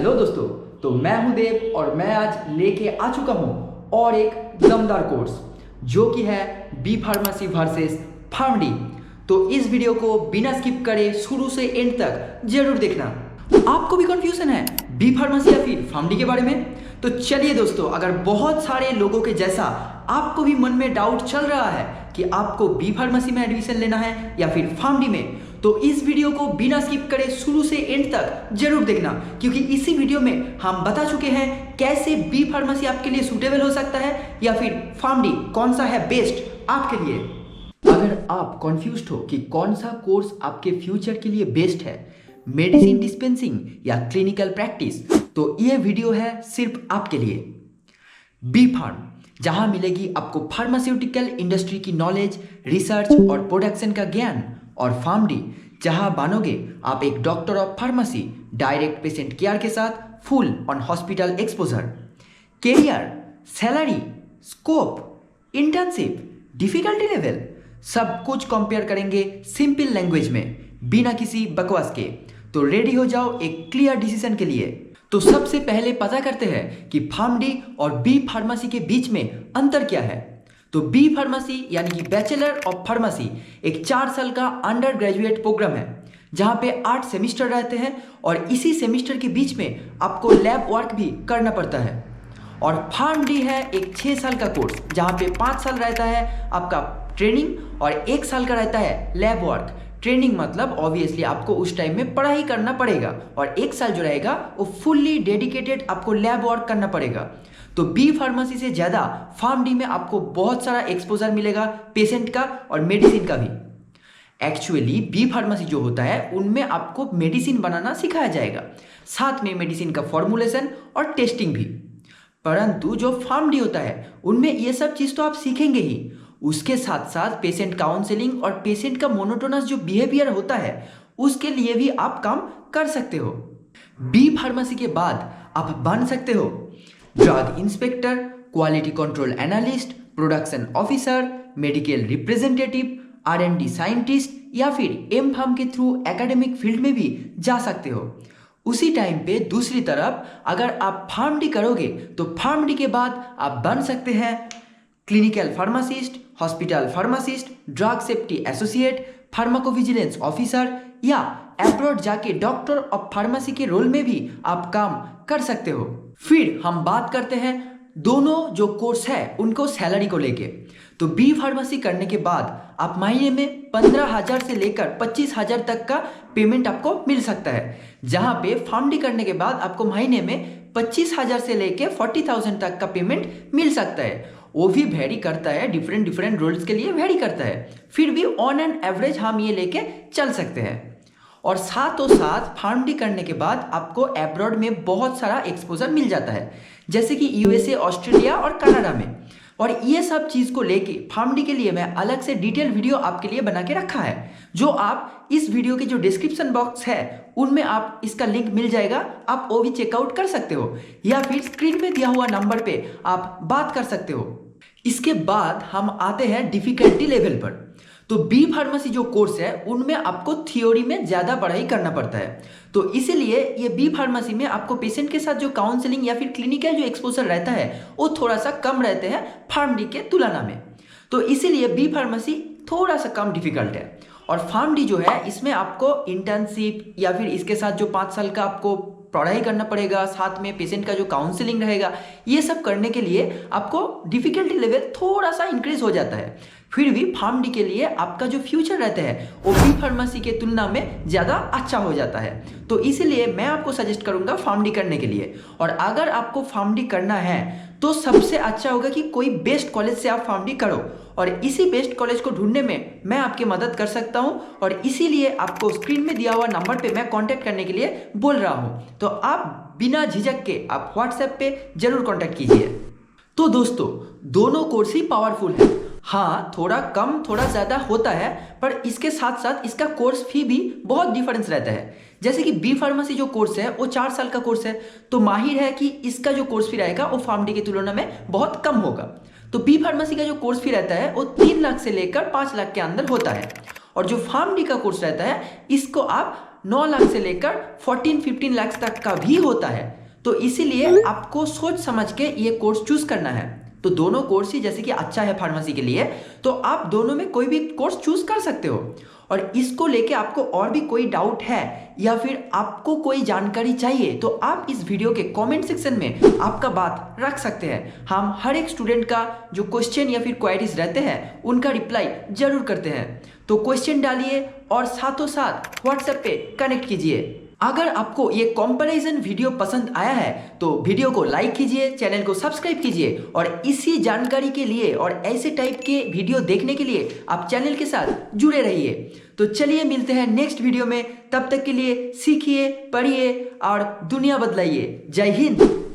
Hello दोस्तों, तो मैं हूं देव और मैं आज लेके आ चुका हूं और एक दमदार कोर्स जो कि है बी फार्मेसी वर्सेस फार्मडी। तो इस वीडियो को बिना स्किप करे शुरू से एंड तक जरूर देखना। आपको भी कंफ्यूजन है बी फार्मेसी या फिर फार्मडी के बारे में? तो चलिए दोस्तों, अगर बहुत सारे लोगों के जैसा आपको भी मन में डाउट चल रहा है कि आपको बी फार्मेसी में एडमिशन लेना है या फिर फार्मडी में, तो इस वीडियो को बिना स्किप करे शुरू से एंड तक जरूर देखना, क्योंकि इसी वीडियो में हम बता चुके हैं कैसे बी फार्मेसी आपके लिए सूटेबल हो सकता है या फिर फार्मडी कौन सा है बेस्ट आपके लिए। अगर आप कंफ्यूज्ड हो कि कौन सा कोर्स आपके फ्यूचर के लिए बेस्ट है, मेडिसिन डिस्पेंसिंग या क्लिनिकल प्रैक्टिस, तो ये वीडियो है सिर्फ आपके लिए। बी फार्म, जहां मिलेगी आपको फार्मास्यूटिकल इंडस्ट्री की नॉलेज, रिसर्च और प्रोडक्शन का ज्ञान, और फार्मडी जहां बनोगे आप एक doctor of pharmacy, direct patient care के साथ full on hospital exposure. Career, salary, scope, internship, difficulty level सब कुछ कंपेयर करेंगे सिंपल लैंग्वेज में, बिना किसी बकवास के। तो रेडी हो जाओ एक क्लियर डिसीजन के लिए। तो सबसे पहले पता करते हैं कि फार्मडी और बी फार्मेसी के बीच में अंतर क्या है। तो बी फार्मेसी यानी कि बैचलर ऑफ फार्मेसी एक 4 साल का अंडर ग्रेजुएट प्रोग्राम है जहां पे 8 सेमिस्टर रहते हैं और इसी सेमिस्टर के बीच में आपको लैब वर्क भी करना पड़ता है। और फार्मडी है एक 6 साल का कोर्स जहां पे 5 साल रहता है आपका ट्रेनिंग और 1 साल का रहता है लैब वर्क। ट्रेनिंग मतलब ऑब्वियसली आपको उस टाइम में पढ़ाई करना पड़ेगा और 1 साल जो रहेगा वो फुल्ली डेडिकेटेड आपको लैब वर्क करना पड़ेगा। तो बी फार्मेसी से ज़्यादा फार्मडी में आपको बहुत सारा एक्सपोजर मिलेगा पेशेंट का और मेडिसिन का भी। एक्चुअली बी फार्मेसी जो होता है उनमें आपको मेडिसिन बनाना सिखाया जाएगा, साथ में मेडिसिन का फॉर्मुलेशन और टेस्टिंग भी। परंतु जो फार्मडी होता है उनमें ये सब चीज़ तो आप सीखेंगे ही, उसके साथ साथ पेशेंट काउंसलिंग और पेशेंट का मोनोटोनस जो बिहेवियर होता है उसके लिए भी आप काम कर सकते हो। बी फार्मेसी के बाद आप बन सकते हो drug inspector, quality control analyst, production officer, medical representative, R&D scientist या फिर एम फार्म के थ्रू एकेडमिक फील्ड में भी जा सकते हो। उसी टाइम पे दूसरी तरफ अगर आप फार्मडी करोगे तो फार्मडी के बाद आप बन सकते हैं clinical pharmacist, hospital pharmacist, drug safety associate, pharmacovigilance officer या अब्रॉड जाके डॉक्टर ऑफ फार्मेसी के रोल में भी आप काम कर सकते हो। फिर हम बात करते हैं दोनों जो कोर्स है उनको सैलरी को लेके। तो बी फार्मेसी करने के बाद आप महीने में 15,000 से लेकर 25,000 तक का पेमेंट आपको मिल सकता है, जहां पे फार्मडी करने के बाद आपको महीने में 25,000 से लेकर 40,000 तक का पेमेंट मिल सकता है। वो भी वेरी करता है, डिफरेंट रोल्स के लिए वेरी करता है, फिर भी ऑन एन एवरेज हम ये लेके चल सकते हैं। और साथों साथ फार्मडी करने के बाद आपको अब्रॉड में बहुत सारा एक्सपोजर मिल जाता है, जैसे कि USA, ऑस्ट्रेलिया और कनाडा में। और ये सब चीज़ को लेके फार्मडी के लिए मैं अलग से डिटेल वीडियो आपके लिए बना के रखा है, जो आप इस वीडियो के जो डिस्क्रिप्शन बॉक्स है उनमें आप इसका लिंक मिल जाएगा, आप वो भी चेकआउट कर सकते हो या फिर स्क्रीन पे दिया हुआ नंबर पे आप बात कर सकते हो। इसके बाद हम आते हैं डिफिकल्टी लेवल पर। तो बी फार्मेसी जो कोर्स है उनमें आपको थ्योरी में ज़्यादा पढ़ाई करना पड़ता है, तो इसीलिए ये बी फार्मेसी में आपको पेशेंट के साथ जो काउंसलिंग या फिर क्लिनिकल जो एक्सपोजर रहता है वो थोड़ा सा कम रहते हैं फार्मडी के तुलना में। तो इसीलिए बी फार्मेसी थोड़ा सा कम डिफिकल्ट है। और फार्मडी जो है इसमें आपको इंटर्नशिप या फिर इसके साथ जो 5 साल का आपको पढ़ाई करना पड़ेगा, साथ में पेशेंट का जो काउंसलिंग रहेगा, ये सब करने के लिए आपको डिफिकल्टी लेवल थोड़ा सा इंक्रीज हो जाता है। फिर भी फार्मडी के लिए आपका जो फ्यूचर रहता है वो बी फार्मेसी के तुलना में ज़्यादा अच्छा हो जाता है। तो इसीलिए मैं आपको सजेस्ट करूंगा फार्मडी करने के लिए। और अगर आपको फार्मडी करना है तो सबसे अच्छा होगा कि कोई बेस्ट कॉलेज से आप फार्मडी करो, और इसी बेस्ट कॉलेज को ढूंढने में मैं आपकी मदद कर सकता हूं, और इसीलिए आपको स्क्रीन में दिया हुआ नंबर पे मैं कांटेक्ट करने के लिए बोल रहा हूं। तो आप बिना झिझक के आप व्हाट्सएप पे जरूर कांटेक्ट कीजिए। तो दोस्तों, दोनों कोर्स ही पावरफुल है। हाँ, थोड़ा कम थोड़ा ज़्यादा होता है, पर इसके साथ साथ इसका कोर्स फी भी बहुत डिफरेंस रहता है। जैसे कि बी फार्मेसी जो कोर्स है वो 4 साल का कोर्स है, तो माहिर है कि इसका जो कोर्स फी रहेगा वो फार्मडी की तुलना में बहुत कम होगा। तो बी फार्मेसी का जो कोर्स फी रहता है वो 3 लाख से लेकर 5 लाख के अंदर होता है, और जो फार्मडी का कोर्स रहता है इसको आप 9 लाख से लेकर 14-15 लाख तक का भी होता है। तो इसीलिए आपको सोच समझ के ये कोर्स चूज करना है। तो दोनों कोर्स ही जैसे कि अच्छा है फार्मेसी के लिए, तो आप दोनों में कोई भी कोर्स चूज कर सकते हो। और इसको लेके आपको और भी कोई डाउट है या फिर आपको कोई जानकारी चाहिए तो आप इस वीडियो के कमेंट सेक्शन में आपका बात रख सकते हैं। हम हर एक स्टूडेंट का जो क्वेश्चन या फिर क्वेरीज रहते हैं उनका रिप्लाई जरूर करते हैं। तो क्वेश्चन डालिए और साथों साथ व्हाट्सएप पे कनेक्ट कीजिए। अगर आपको ये कंपैरिजन वीडियो पसंद आया है तो वीडियो को लाइक कीजिए, चैनल को सब्सक्राइब कीजिए और इसी जानकारी के लिए और ऐसे टाइप के वीडियो देखने के लिए आप चैनल के साथ जुड़े रहिए। तो चलिए मिलते हैं नेक्स्ट वीडियो में, तब तक के लिए सीखिए, पढ़िए और दुनिया बदलाइए। जय हिंद।